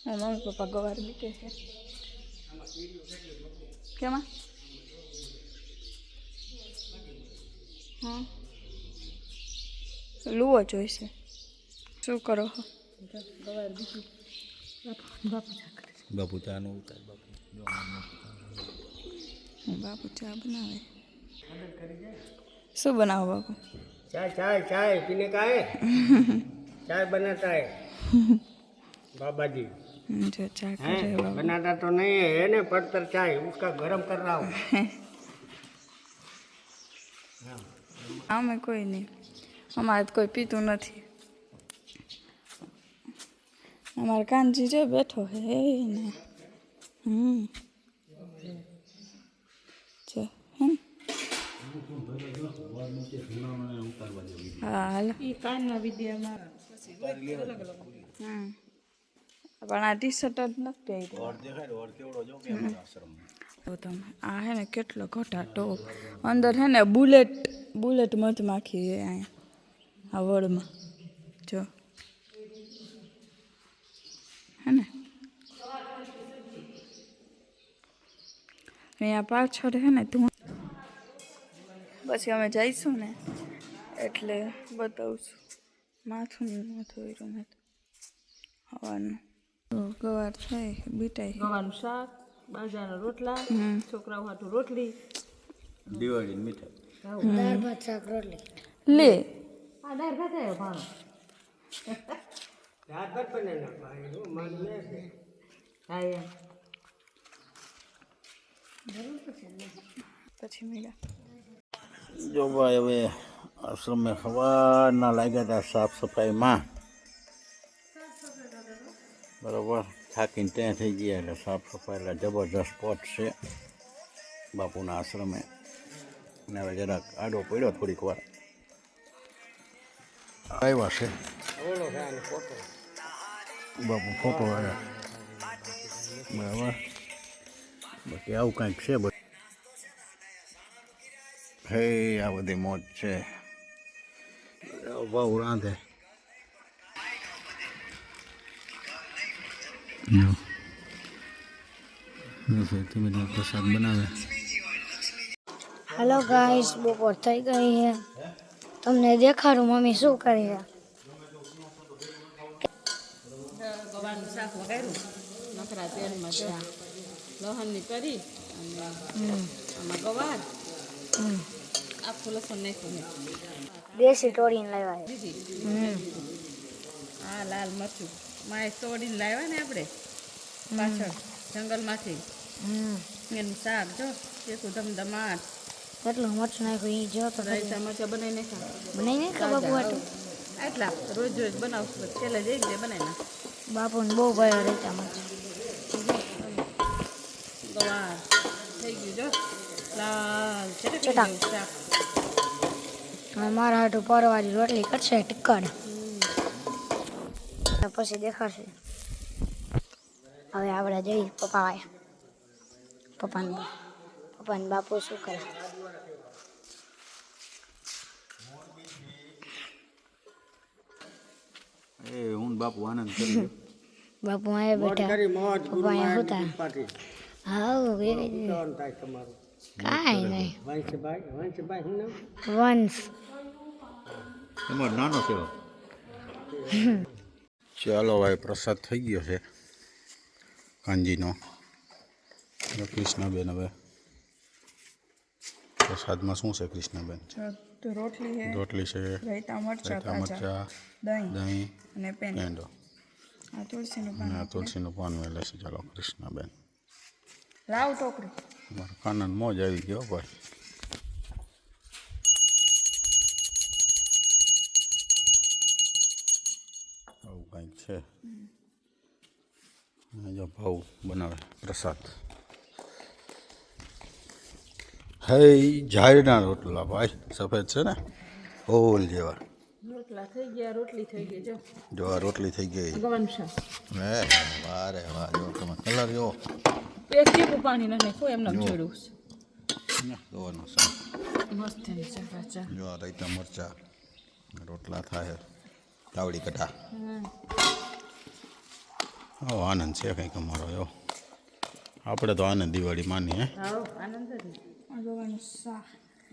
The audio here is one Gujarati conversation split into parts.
મમ્મી પપ્પા ગવાર બીકે છે કેમાં હા લુવો જોઈશે શું કરો છો ગવાર બીકી બાપુ ચા નો ઉતાર બાપુ ચા બનાવે શું બનાવો બાપુ चाय चाय चाय पीने का है चाय बनाता है बाबा जी जो चा हैं करे बाबू बनाता तो नहीं है ना पड़तर चाय उसका गरम कर रहा हूँ અમે કોઈ નહીં અમારે તો કોઈ પીતું નથી અમારે કાનજી જો બેઠો હે ને જો હા હાલો પણ આ ટી શર્ટ જ નથી પહેર્યું તમે આ હે ને કેટલો ઘટાટો અંદર હે ને બુલેટ મધમાખી છે અહીંયા આ વડમાં જો હે ને અહીંયા પાછળ હે ને તું પછી અમે જઈશું ને એટલે બતાવશું માથું રહ્યું મેં હવાનું ગવાર થાય બીટાઈ ગવાનું શાક બાજરાના રોટલા છોકરાઓ હાટું રોટલી દિવાળી મીઠાઈ દાળ ભાત શાક રોટલી લે આ દાળ ભાત આવ્યો ભાણો रात भर बनाना भाई वो मन में से હા એમ પછી મેળા જો ભાઈ હવે આશ્રમે સવારના લાગ્યા હતા સાફ સફાઈમાં બરાબર થાકીને ત્યાં થઈ ગયા એટલે સાફ સફાઈ એટલે જબરદસ્ત સ્પોટ છે બાપુના આશ્રમે અને હવે જરાક આડો પડ્યો થોડીક વાર આવ્યા છે बोलो है फोटो બાપુ ફોટો આવ્યા બરાબર બાકી આવું કંઈક છે બધું હે આ બધી મોજ છે બહુ રાંધે ધીમે ધીમે પ્રસાદ બનાવે હેલો ગાઈસ બપોર થઈ ગઈ છે તમને દેખાડું મમ્મી શું કરે છે ગવાનું શાક વગાડ્યું નકરા તેલમાં જો લસણની કરી અને આમાં ગવાર આખું લસણ નાખ્યું દેશી તોડીને લાવ્યા છે દીધી આ લાલ મરચું માએ તોડીને લાવ્યા ને આપણે પાછળ જંગલમાંથી એનું શાક જો એકું ધમધમાટ કેટલું મરચું નાખ્યું એ જો તો રાયતા મરચાં બનાવી નાખ્યા બનાવી નાખા બાપુ હાટું એટલા રોજ રોજ બનાવશું છેલ્લે જઈ દે બનાવી નાખ બાપુને બહુ ભાઈ રહેતા મરચું ગવાર થઈ ગયું જો લાલ ચટક ચટાક. જેવું શાક હવે મારા હાટું પરવાળી રોટલી કરશે ટીકડ પછી દેખાડશે હવે આપણે જઈ પપ્પા આવ્યા પપ્પાને બાપુ શું કરે એ હું બાપુ આનંદ કરી બાપુ અહીંયા मोज બેઠા करी मोज गुरु પપ્પા અહીંયા माया હતા पार्टी હા कौन था तुम्हारो કાંઈ નહીં वंश भाई ना વંશ તમારો નાનો છે ચાલો ભાઈ પ્રસાદ થઈ ગયો છે કાંજીનો કૃષ્ણાબેન હવે પ્રસાદમાં શું છે કૃષ્ણાબેન તો રોટલી છે રોટલી છે રાયતા મરચા રાયતા મરચા દહીં દહીં અને પેંડો પેંડો આ તુલસીનું અને પાન આ તુલસીનું પાન વેલે છે ચાલો કૃષ્ણાબેન લાવ ટોકરી મારા કાનન મોજ આવી ગયો ભાઈ આવું કંઈક છે અને જો ભાવ બનાવે પ્રસાદ હે ઝાડના રોટલા ભાઈ સફેદ છે ને હોલ જેવા રોટલા થઈ ગયા રોટલી થઈ ગઈ જો જો આ રોટલી થઈ ગઈ ગવાનું શાક હે વારે વાહ જો તમે કલર જો એક ટીપું પાણી ન નાખ્યું એમને જોડ્યું દોવાનો શાક મસ્ત થઈ છે જો આ રાયતા મરચા રોટલા થાય તાવડી કઢા હા આનંદ છે કંઈક અમારો એવો આપણે તો આનંદ દિવાળી માની હે હાવ આનંદ જ ને. ગવાનું શાક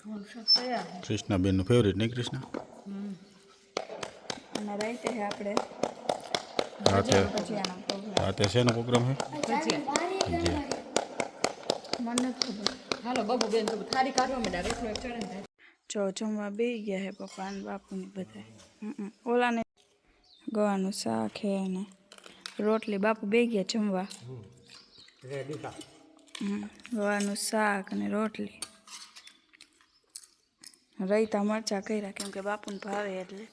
ઘઉં શાક તૈયાર છે. કૃષ્ણાબેનનું ફેવરિટ નહીં કૃષ્ણા અને રાઈતે છે આપણે રાતે ભજીયાના પ્રોગ્રામ. રાતે શેનો પ્રોગ્રામ છે ભજીયા. જે મને નથી ખબર. હાલો બાબુ બેન તો થાળી કાઢવા માંડ્યા રોટલો એક ચડે ને જો જમવા બેસી ગયા હે પપ્પા અને બાપુની બધા. ઓલાને ગવાનું શાક હે ને રોટલી. બાપુ બેસી ગયા જમવા. ગવાનું શાક અને રોટલી. રૈતા મરચાં કર્યા કેમ કે બાપુને ભાવે એટલે.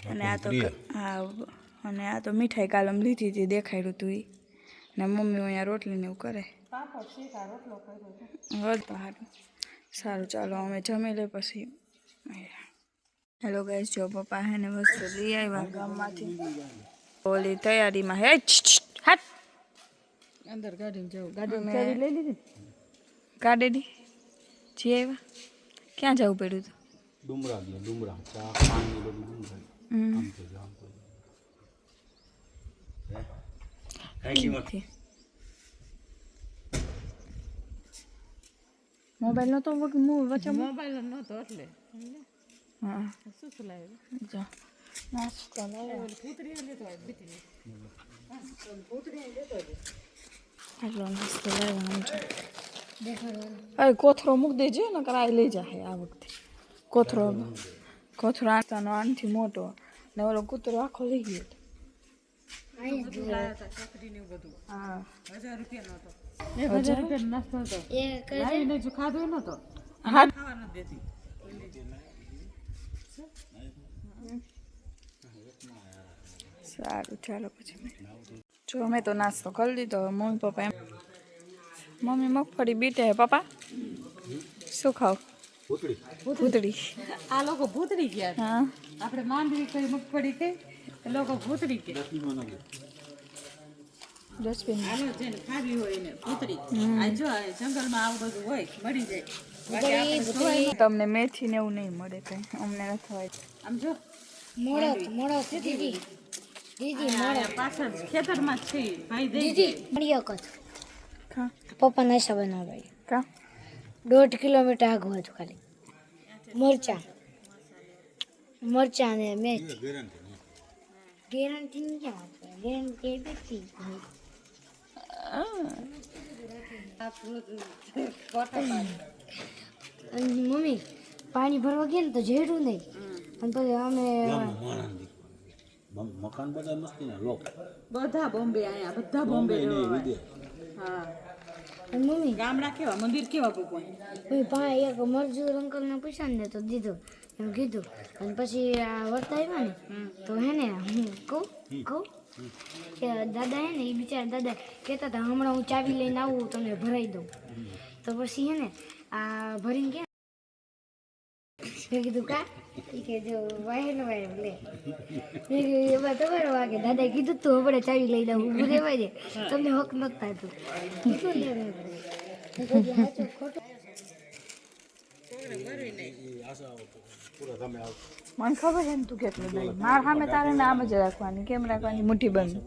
અને આ તો હા અને આ તો મીઠાઈ કાલમ લીધી હતી દેખાડ્યું હતું એ. ને મમ્મી અહીંયા રોટલીને એવું કરે. પાપડ શેકા રોટલો કર્યો છે. હદ સારું સારું ચાલો અમે જમી લે પછી. હેલો ગાઈસ જો પપ્પા હે ને વસ્તુ લઈ આવ્યા ગામમાંથી. ઓલી તૈયારીમાં હે હાટ અંદર ગાડીમાં જવું ગાડીમાં ચાવી લઈ લીધી ગાડેડી જી આવ્યા ક્યાં જવું પડ્યું હતું. ડુમરા ચા પાણી બધું ડુમરા આમ તો જામ તો મોબાઈલ નતો વચ્ચે મોબાઈલ નહોતો એટલે હા શું શું લાવ્યું જો નાસ્તો લાવ્યો. પૂતરી લેતો હોય બીટી આટલો નાસ્તો લાવ્યો આમ જો. અરે કોથરો મૂકી દેજે ને કરાય લઈ જાય આ વખતે કોથરો આસ્તાનો આનથી મોટો ને ઓલો કૂતરો આખો લઈ ગયો હતો. લાવ્યા હતા ચકરી ને એવું બધું હા 1000 રૂપિયાનો હતો 1000 રૂપિયાનો નાસ્તો હતો લાવીને જો ખાધો નતો હા ખાવા નથી દેતી સારું ચાલો પછી જો અમે તો નાસ્તો કરી દીધો. મમ્મી પપ્પા એમ મમ્મી મગફળી બીટે હે પપ્પા શું ખાવ ભૂતળી. આ લોકો ભૂતરી ગયા હા આપણે માંડવી કઈ મગફળી કઈ એ લોકો ભૂતરી કે ડસ્ટબિન હાલો જેને ખાવી હોય એને ભૂતરી આ જો આ જંગલમાં આવું બધું હોય મળી જાય બાકી આપણે ખવાય તમને મેથી ને એવું નહીં મળે કઈ અમને નથી હોય. આમ જો મોડો દીદી આ પાછળ ખેતરમાં જ છે ભાઈ દઈ દીદી મળ્યો કત ખા પપ્પા નાશા બનાવડાવી કા 1.5 કિલોમીટર આગળ હતું ખાલી મરચા ને મેથી ગેરંટી નહીં ક્યાં ગેરંટી બેઠી મમ્મી પાણી ભરવા ગયા ને તો જેડું નહીં અને પછી અમે મકાન બધા મસ્તી ના લોક બધા બોમ્બે આયા બધા બોમ્બે હા અને મમ્મી ગામડા કેવા મંદિર કેવા ભગવાન પછી એક મજૂર અંકલને પૂછ્યા ને તો દીધું એમ કીધું અને પછી આ વર્તા આવ્યા ને તો હે ને હું કહું કે દાદા હે ને એ બિચારા દાદા કહેતા હતા હમણાં હું ચાવી લઈને આવું તમને ભરાઈ દઉં તો પછી હે ને આ ભરીને ગયા મેં કીધું કા એ કે જો વાહેલો વાહેલો લે મેં કીધું એમાં તમારો વાગે દાદાએ કીધું તું હમણાં ચાવી લઈ દઉં ઊભું રહેવાય છે તમને હક નહોતા થતું કેટલું લેવું ખોટું મને ખબર છે ને તું કેટલું દઈ મારા સામે તારે ને આમ જ રાખવાની કેમ રાખવાની મુઠ્ઠી બંધ.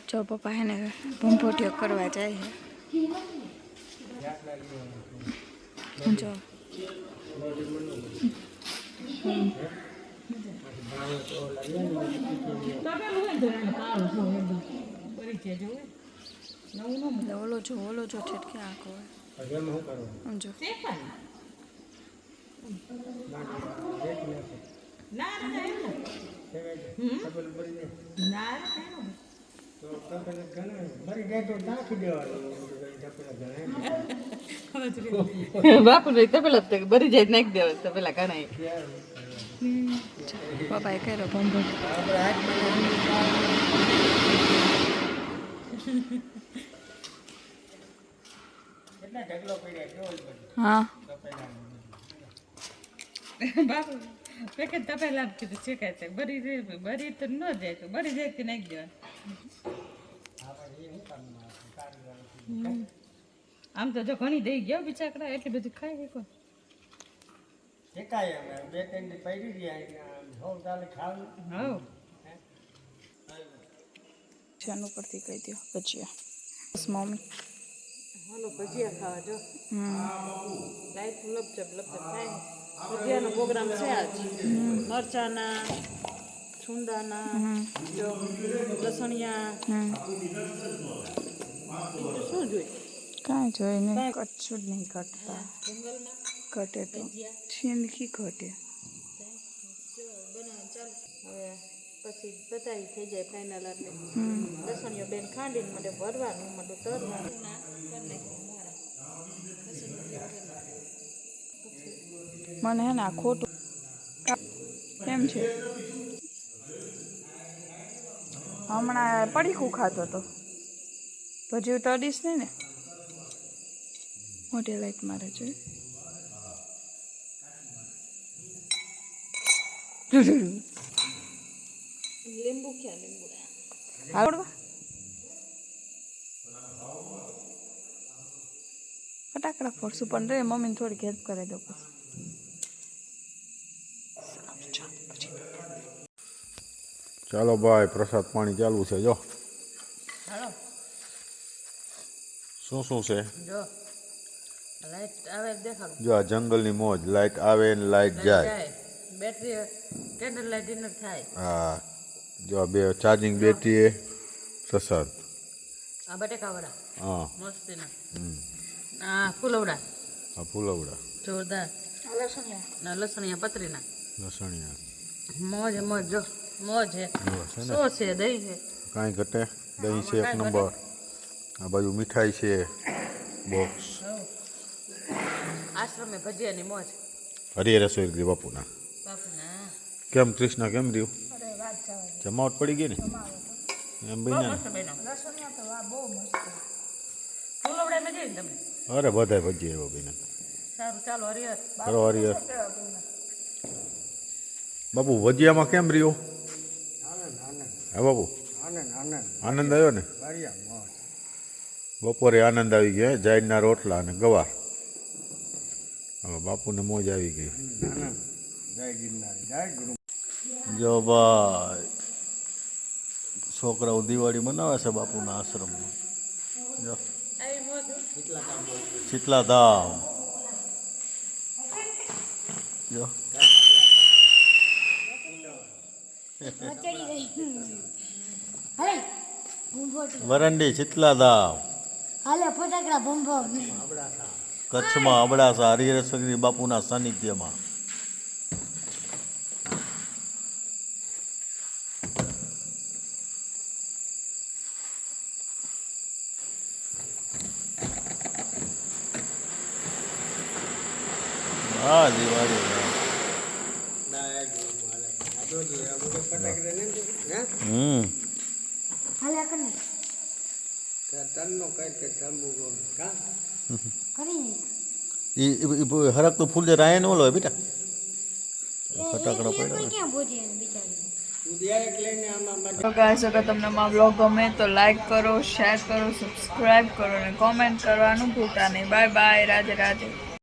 જો પપ્પા હે ને ભૂંભોટીઓ કરવા જાય છે જો ઓલો જો ઠેઠ ક્યાં આખો હોય જો બાપુ તપેલા બરી જાય નાખી દેવા તપેલા ઘણા પપ્પાએ કર્યો ભૂંભોટી. હા બાપુ પેકેટ તપેલા કીધું શેકાય છે બરી તો ન જાય તો બરી જાય કે નાખી દેવાનું આમ તો જો ઘણી દઈ ગયો બિચાકડા એટલી બધી ખાઈ કોઈ શેકાય હવે 2-3 દી પડી ગયા હોલ ચાલે ખાવું હવ છાનું પરથી કહી દો ભજીયા બસ મમ્મી હાલો ભજીયા ખાવા જો હમ લાઈટ લપચપ થાય ભજીયાનો પ્રોગ્રામ છે આજ મરચાના છુંદાના જો લસણિયા બીજું શું જોઈએ કાંઈ જોઈ નહીં કચ્છું જ નહીં ઘટતા જંગલમાં ઘટે તો છીનકી ઘટે હવે પછી બતાવી થઈ જાય ફાઇનલ એટલે લસણીઓ બેન ખાંડીને મને ભરવાનું મને તરવાનું મને હે ને આ ખોટું કેમ છે હમણાં પડીકું ખાતો હતો પછી તડીશ નહીં ને મોટી લાઈટ મારે છે લીંબુ ક્યાં લીંબુ આવડવા ફટાકડા ફોડશું પણ રે મમ્મીને થોડીક હેલ્પ કરાવી દો પછી ચાલો ભાઈ પ્રસાદ પાણી ચાલુ છે જો હાલો શું છે જો લાઈટ આવે દેખાડો જો આ જંગલની મોજ લાઈટ આવે ને લાઈટ જાય બેટરી કેન્ડલ લાઈટ ડિનર થાય હા જો આ બે ચાર્જિંગ બેટરી પ્રસાદ આ બટેકાવડા હા મસ્તીના આ ફૂલવડા આ ફૂલવડા જોરદાર ના લસણિયા પતરીના લસણિયા મોજ મોજ જો મોજ છે બસ હે ને શું છે દહીં છે કાંઈ ઘટે દહીં છે એક નંબર આ બાજુ મીઠાઈ છે બોક્સ આશ્રમે ભજીયાની મોજ હરિય રસોઈ ગઈ બાપુના બાપુના કેમ કૃષ્ણ કેમ રહ્યું જમાવટ પડી ગઈ ને એમ ભાઈ મસ્ત બન્યો ફૂલવડામાં જઈને તમે અરે બધાય ભજી આવ્યો ભાઈને સારું ચાલો હરિહર કરો હરિયર બાપુ ભજીયામાં કેમ રહ્યો હા બાપુ આનંદ આવ્યો ને બપોરે આનંદ આવી ગયો જાયના રોટલા અને ગવાર હવે બાપુને મોજ આવી ગઈ જો ભાઈ છોકરાઓ દિવાળી મનાવે છે બાપુના આશ્રમમાં જો શીતલા ધામ જો વરંડી શીતલા ધામ હાલે ફટાકડા ભંભો કચ્છમાં અબડાસા હરિહરેશ્વરી બાપુના સાનિધ્યમાં હા દિવાળી હાલે કરીને તનનો કઈ કે તંબુ કા કરીને એ હરક તો ફૂલ રાય નો લો બેટા ફટાકડા પડ્યા ક્યાં પહોંચી બિચારી તું ડાયરેક્ટ લઈને આમાં તો ગાઈસ અગર તમને મારો બ્લોગ ગમે તો લાઈક કરો શેર કરો સબસ્ક્રાઇબ કરો અને કોમેન્ટ કરવાનું ભૂલતા નહીં બાય બાય રાધે રાધે